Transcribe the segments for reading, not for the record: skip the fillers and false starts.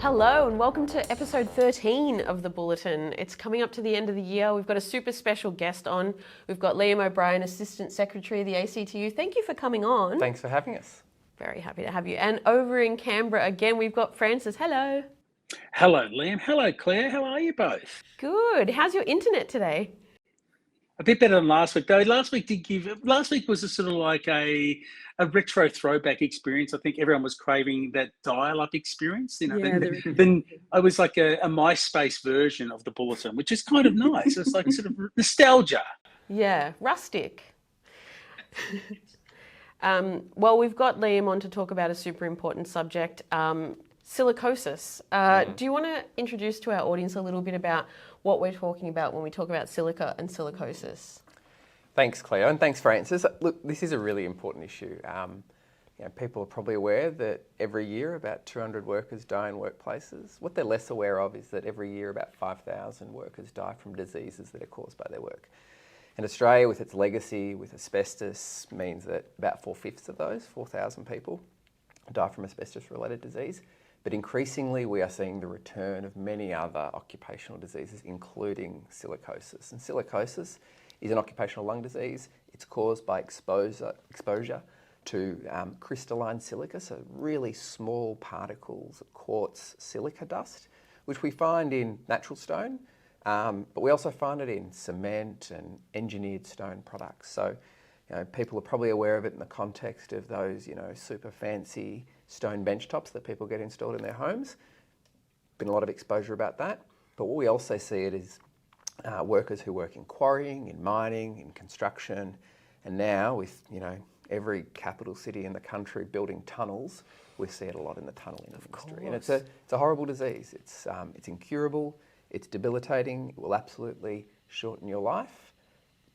Hello and welcome to episode 13 of the Bulletin. It's coming up to the end of the year. We've got a super special guest on. We've got Liam O'Brien, Assistant Secretary of the ACTU. Thank you for coming on. Thanks for having us. Very happy to have you. And over in Canberra again, we've got Francis. Hello. Hello, Liam. Hello, Claire. How are you both? Good. How's your internet today? A bit better than last week, though. Last week was a sort of like a retro throwback experience. I think everyone was craving that dial-up experience. You know, then I was like a MySpace version of the Bulletin, which is kind of nice. It's like sort of nostalgia. Yeah, rustic. Well, we've got Liam on to talk about a super important subject, silicosis. Do you want to introduce to our audience a little bit about what we're talking about when we talk about silica and silicosis? Thanks, Cleo, and thanks, Francis. Look, this is a really important issue. People are probably aware that every year about 200 workers die in workplaces. What they're less aware of is that every year about 5,000 workers die from diseases that are caused by their work. And Australia, with its legacy with asbestos, means that about 4/5 of those, 4,000 people, die from asbestos-related disease. But increasingly, we are seeing the return of many other occupational diseases, including silicosis. And silicosis is an occupational lung disease. It's caused by exposure to crystalline silica, so really small particles of quartz silica dust, which we find in natural stone, but we also find it in cement and engineered stone products. So, people are probably aware of it in the context of those, super fancy stone bench tops that people get installed in their homes. Been a lot of exposure about that. But what we also see it is workers who work in quarrying, in mining, in construction, and now with, every capital city in the country building tunnels, we see it a lot in the tunnelling industry. And it's a horrible disease. It's incurable, it's debilitating, it will absolutely shorten your life,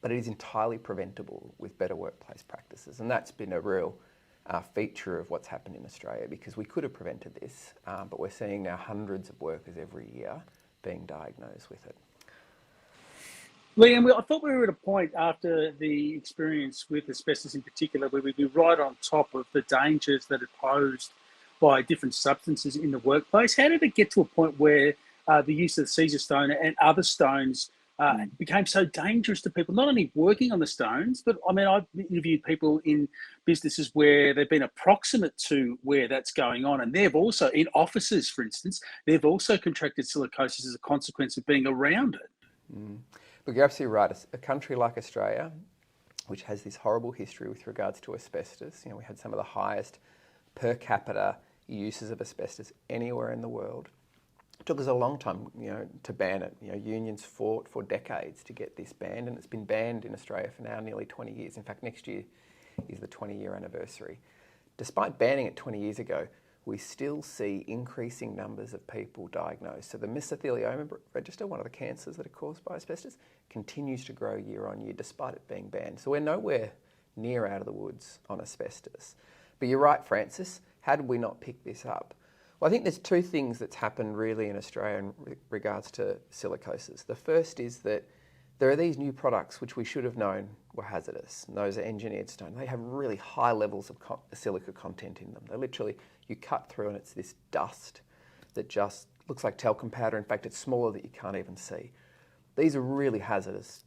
but it is entirely preventable with better workplace practices. And that's been a real feature of what's happened in Australia, because we could have prevented this, but we're seeing now hundreds of workers every year being diagnosed with it. Liam, I thought we were at a point after the experience with asbestos in particular where we'd be right on top of the dangers that are posed by different substances in the workplace. How did it get to a point where the use of the Caesar stone and other stones became so dangerous to people, not only working on the stones, but I've interviewed people in businesses where they've been approximate to where that's going on. And they've also, in offices, for instance, they've also contracted silicosis as a consequence of being around it. But you're absolutely right. A country like Australia, which has this horrible history with regards to asbestos, we had some of the highest per capita uses of asbestos anywhere in the world. It took us a long time, to ban it. Unions fought for decades to get this banned, and it's been banned in Australia for now nearly 20 years. In fact, next year is the 20-year anniversary. Despite banning it 20 years ago, we still see increasing numbers of people diagnosed. So the mesothelioma register, one of the cancers that are caused by asbestos, continues to grow year on year despite it being banned. So we're nowhere near out of the woods on asbestos. But you're right, Francis, how did we not pick this up? Well, I think there's two things that's happened really in Australia in regards to silicosis. The first is that there are these new products which we should have known were hazardous, and those are engineered stone. They have really high levels of silica content in them. They literally, you cut through and it's this dust that just looks like talcum powder. In fact, it's smaller that you can't even see. These are really hazardous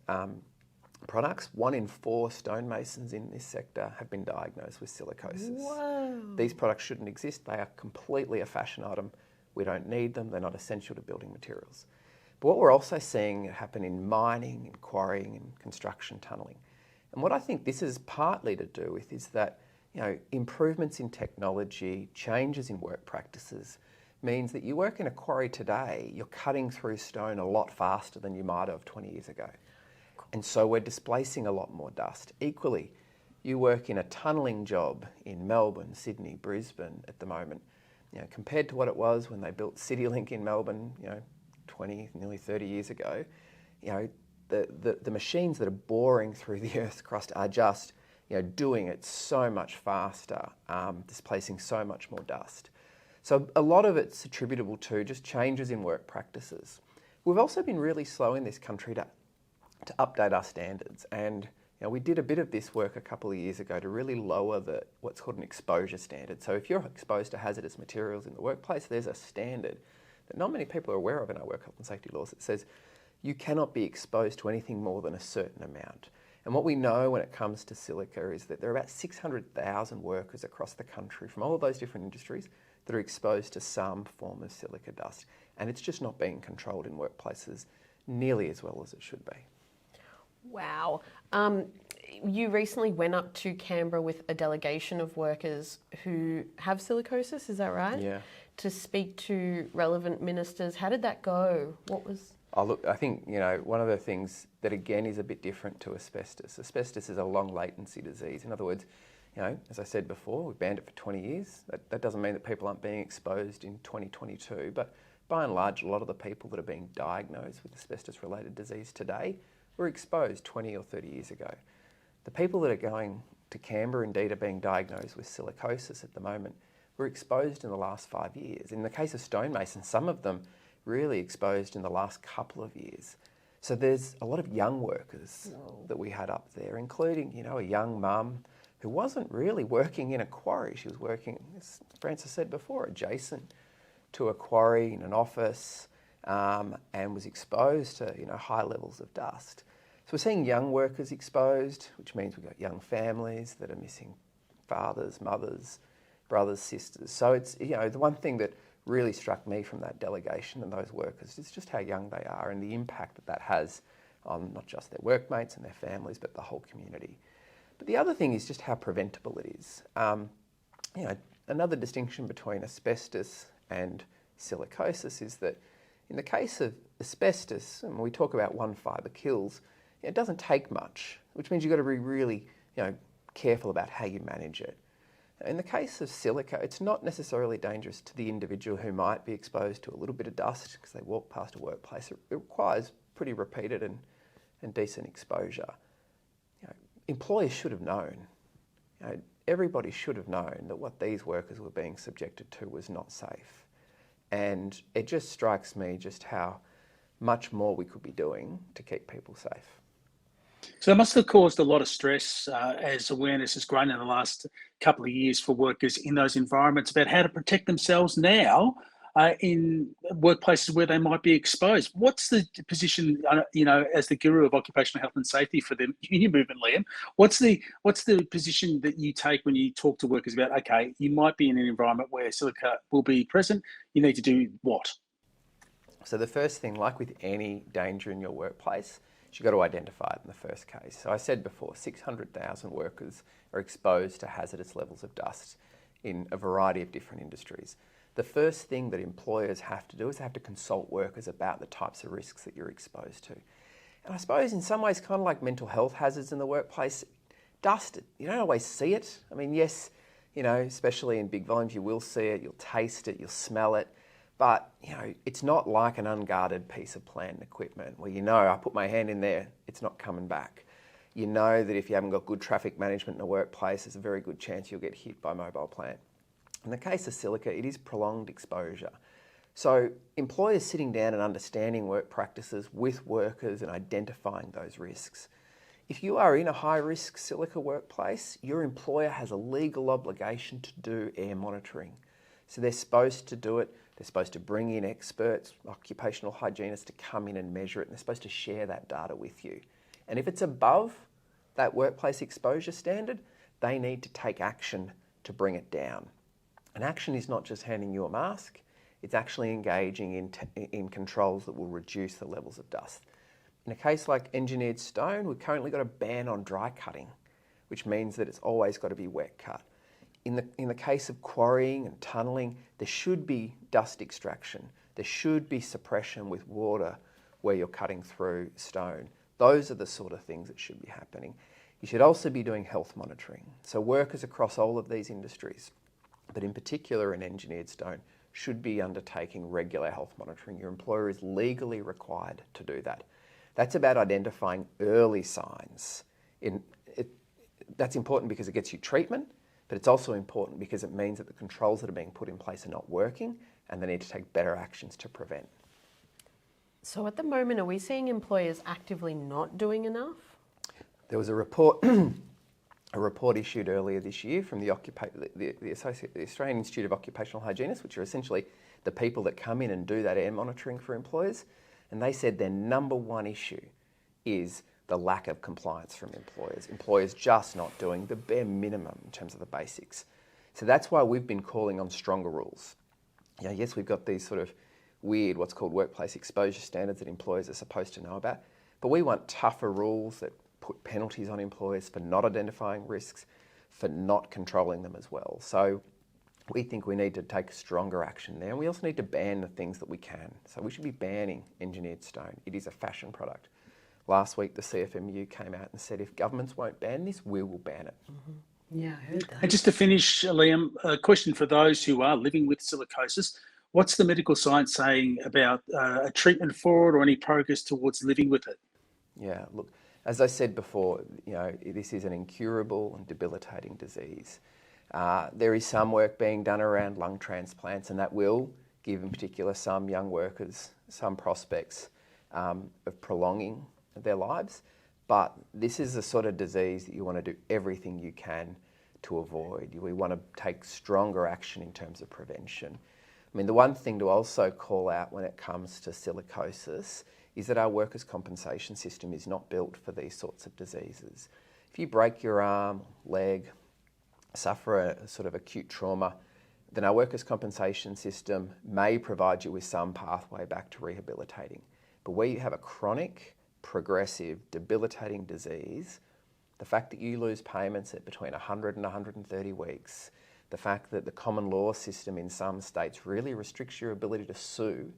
products. 1 in 4 stonemasons in this sector have been diagnosed with silicosis. Whoa. These products shouldn't exist. They are completely a fashion item. We don't need them. They're not essential to building materials. But what we're also seeing happen in mining, in quarrying, in construction, tunnelling. And what I think this is partly to do with is that, improvements in technology, changes in work practices means that you work in a quarry today, you're cutting through stone a lot faster than you might have 20 years ago. And so we're displacing a lot more dust. Equally, you work in a tunnelling job in Melbourne, Sydney, Brisbane at the moment, compared to what it was when they built CityLink in Melbourne, 20, nearly 30 years ago, the machines that are boring through the Earth's crust are just, doing it so much faster, displacing so much more dust. So a lot of it's attributable to just changes in work practices. We've also been really slow in this country to update our standards, and Now, we did a bit of this work a couple of years ago to really lower what's called an exposure standard. So if you're exposed to hazardous materials in the workplace, there's a standard that not many people are aware of in our work health and safety laws. It says you cannot be exposed to anything more than a certain amount. And what we know when it comes to silica is that there are about 600,000 workers across the country from all of those different industries that are exposed to some form of silica dust. And it's just not being controlled in workplaces nearly as well as it should be. Wow. You recently went up to Canberra with a delegation of workers who have silicosis, is that right? Yeah. To speak to relevant ministers. How did that go? What was... Oh, look, I think, one of the things that, again, is a bit different to asbestos. Asbestos is a long latency disease. In other words, as I said before, we've banned it for 20 years. That doesn't mean that people aren't being exposed in 2022, but by and large, a lot of the people that are being diagnosed with asbestos-related disease today were exposed 20 or 30 years ago. The people that are going to Canberra, indeed, are being diagnosed with silicosis at the moment, were exposed in the last 5 years. In the case of stonemasons, some of them really exposed in the last couple of years. So there's a lot of young workers that we had up there, including, a young mum who wasn't really working in a quarry. She was working, as Francis said before, adjacent to a quarry in an office, and was exposed to, high levels of dust. So we're seeing young workers exposed, which means we've got young families that are missing fathers, mothers, brothers, sisters. So it's, the one thing that really struck me from that delegation and those workers is just how young they are and the impact that has on not just their workmates and their families, but the whole community. But the other thing is just how preventable it is. Another distinction between asbestos and silicosis is that in the case of asbestos, and we talk about one fibre kills, it doesn't take much, which means you've got to be really, careful about how you manage it. In the case of silica, it's not necessarily dangerous to the individual who might be exposed to a little bit of dust because they walk past a workplace. It requires pretty repeated and decent exposure. Employers should have known. Everybody should have known that what these workers were being subjected to was not safe. And it just strikes me just how much more we could be doing to keep people safe. So it must have caused a lot of stress as awareness has grown in the last couple of years for workers in those environments about how to protect themselves now in workplaces where they might be exposed. What's the position, as the guru of occupational health and safety for the union movement, Liam? What's the position that you take when you talk to workers about, okay, you might be in an environment where silica will be present, you need to do what? So the first thing, like with any danger in your workplace, you've got to identify it in the first case. So I said before, 600,000 workers are exposed to hazardous levels of dust in a variety of different industries. The first thing that employers have to do is they have to consult workers about the types of risks that you're exposed to. And I suppose in some ways, kind of like mental health hazards in the workplace, dust, you don't always see it. I mean, yes, especially in big volumes, you will see it, you'll taste it, you'll smell it. But, it's not like an unguarded piece of plant and equipment where I put my hand in there, it's not coming back. You know that if you haven't got good traffic management in a workplace, there's a very good chance you'll get hit by a mobile plant. In the case of silica, it is prolonged exposure. So employers sitting down and understanding work practices with workers and identifying those risks. If you are in a high-risk silica workplace, your employer has a legal obligation to do air monitoring. So they're supposed to do it. They're supposed to bring in experts, occupational hygienists, to come in and measure it, and they're supposed to share that data with you. And if it's above that workplace exposure standard, they need to take action to bring it down. And action is not just handing you a mask, it's actually engaging in controls that will reduce the levels of dust. In a case like engineered stone, we've currently got a ban on dry cutting, which means that it's always got to be wet cut. In the case of quarrying and tunnelling, there should be dust extraction. There should be suppression with water where you're cutting through stone. Those are the sort of things that should be happening. You should also be doing health monitoring. So workers across all of these industries, but in particular in engineered stone, should be undertaking regular health monitoring. Your employer is legally required to do that. That's about identifying early signs. That's important because it gets you treatment, but it's also important because it means that the controls that are being put in place are not working and they need to take better actions to prevent. So at the moment, are we seeing employers actively not doing enough? There was a report issued earlier this year from the Australian Institute of Occupational Hygienists, which are essentially the people that come in and do that air monitoring for employers, and they said their number one issue is the lack of compliance from employers. Employers just not doing the bare minimum in terms of the basics. So that's why we've been calling on stronger rules. Yes, we've got these sort of weird, what's called workplace exposure standards that employers are supposed to know about, but we want tougher rules that put penalties on employers for not identifying risks, for not controlling them as well. So we think we need to take stronger action there. And we also need to ban the things that we can. So we should be banning engineered stone. It is a fashion product. Last week, the CFMU came out and said, if governments won't ban this, we will ban it. Mm-hmm. Yeah, I heard that. And just to finish, Liam, a question for those who are living with silicosis. What's the medical science saying about a treatment for it or any progress towards living with it? Yeah, look, as I said before, this is an incurable and debilitating disease. There is some work being done around lung transplants, and that will give, in particular, some young workers some prospects of prolonging their lives. But this is the sort of disease that you want to do everything you can to avoid. We want to take stronger action in terms of prevention. I mean, the one thing to also call out when it comes to silicosis is that our workers' compensation system is not built for these sorts of diseases. If you break your arm, leg, suffer a sort of acute trauma, then our workers' compensation system may provide you with some pathway back to rehabilitating. But where you have a chronic, progressive, debilitating disease, the fact that you lose payments at between 100 and 130 weeks, the fact that the common law system in some states really restricts your ability to sue,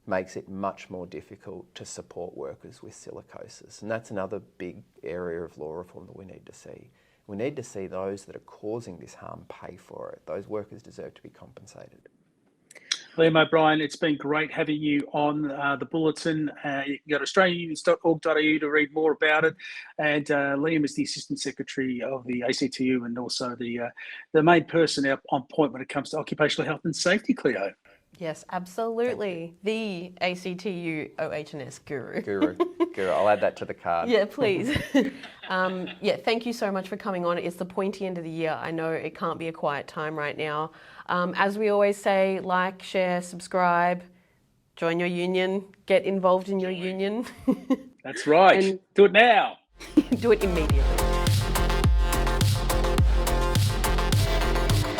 makes it much more difficult to support workers with silicosis. And that's another big area of law reform that we need to see. We need to see those that are causing this harm pay for it. Those workers deserve to be compensated. Liam O'Brien, it's been great having you on the Bulletin. You can go to australianunions.org.au to read more about it. And Liam is the Assistant Secretary of the ACTU and also the main person out on point when it comes to occupational health and safety, Cleo. Yes, absolutely. The ACTU OH&S guru. I'll add that to the card. Yeah, please. Thank you so much for coming on. It's the pointy end of the year. I know it can't be a quiet time right now. As we always say, like, share, subscribe, join your union, get involved in your union. That's right. Do it now. Do it immediately.